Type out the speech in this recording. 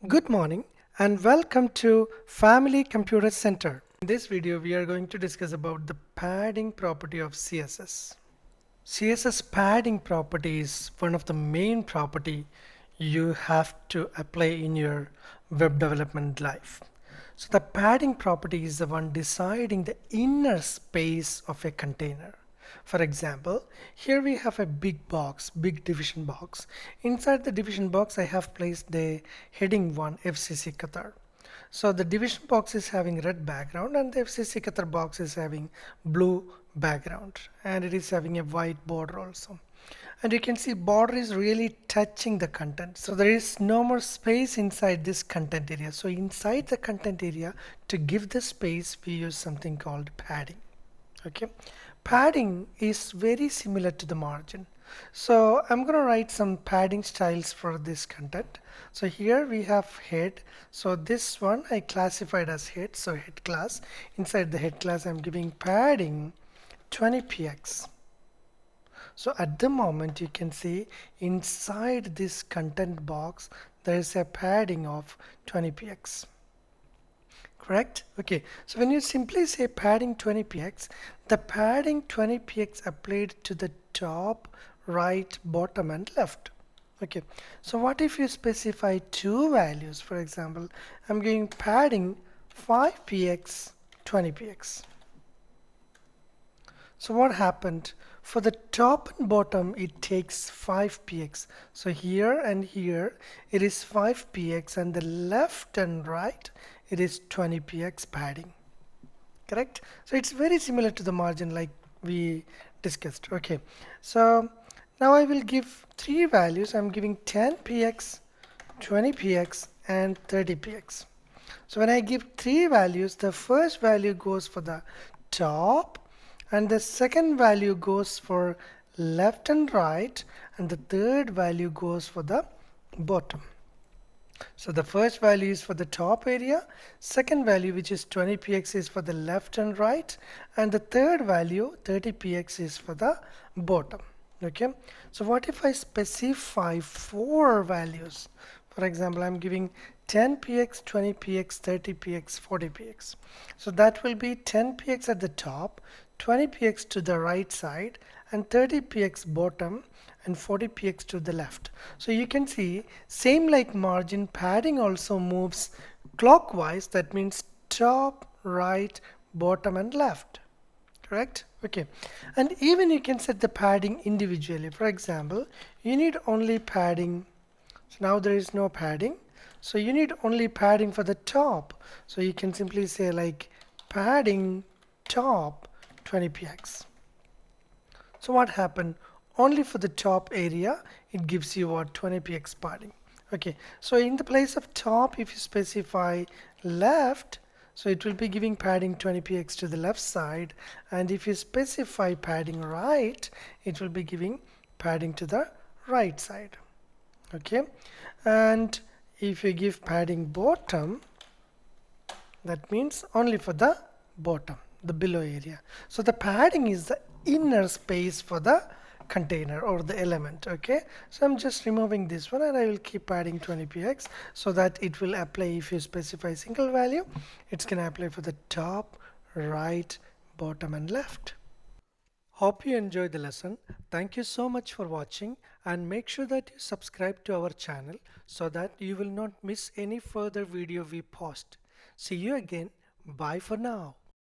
Good morning and welcome to Family Computer Center. In this video, we are going to discuss about the padding property of CSS. CSS padding property is one of the main property you have to apply in your web development life. So the padding property is the one deciding the inner space of a container. For example, here we have a big box, big division box. Inside the division box, I have placed the heading 1 FCC Qatar. So the division box is having red background and the FCC Qatar box is having blue background, and it is having a white border also. And you can see border is really touching the content. So there is no more space inside this content area. So inside the content area, to give the space, we use something called padding. Okay, padding is very similar to the margin. So I'm going to write some padding styles for this content. So here we have head. So this one I classified as head. So head class. Inside the head class I'm giving padding 20px. So at the moment you can see inside this content box there is a padding of 20px. Correct? Okay, so when you simply say padding 20px, the padding 20px applied to the top, right, bottom and left. Okay, so what if you specify two values? For example, I'm giving padding 5px, 20px. So what happened? For the top and bottom it takes 5px. So here and here it is 5px, and the left and right it is 20px padding. Correct? So it's very similar to the margin like we discussed. Okay, so now I will give three values. I'm giving 10px, 20px and 30px. So when I give three values, the first value goes for the top, and the second value goes for left and right, and the third value goes for the bottom. So the first value is for the top area, second value, which is 20px, is for the left and right, and the third value 30px is for the bottom. Okay, so what if I specify four values? For example, I'm giving 10px, 20px, 30px, 40px. So that will be 10px at the top, 20px to the right side, and 30px bottom, and 40px to the left. So you can see, same like margin, padding also moves clockwise. That means top, right, bottom and left. Correct? Okay, and even you can set the padding individually. For example, you need only padding. So now there is no padding, so you need only padding for the top. So you can simply say like padding top 20px. So what happened? Only for the top area it gives you what, 20px padding. Okay, so in the place of top, if you specify left, so it will be giving padding 20px to the left side, and if you specify padding right, it will be giving padding to the right side. Okay, and if you give padding bottom, that means only for the bottom, the below area. So the padding is the inner space for the container or the element. Okay, so I'm just removing this one, and I will keep adding 20px so that it will apply. If you specify single value, it's gonna apply for the top, right, bottom and left. Hope you enjoyed the lesson. Thank you so much for watching, and make sure that you subscribe to our channel so that you will not miss any further video we post. See you again. Bye for now.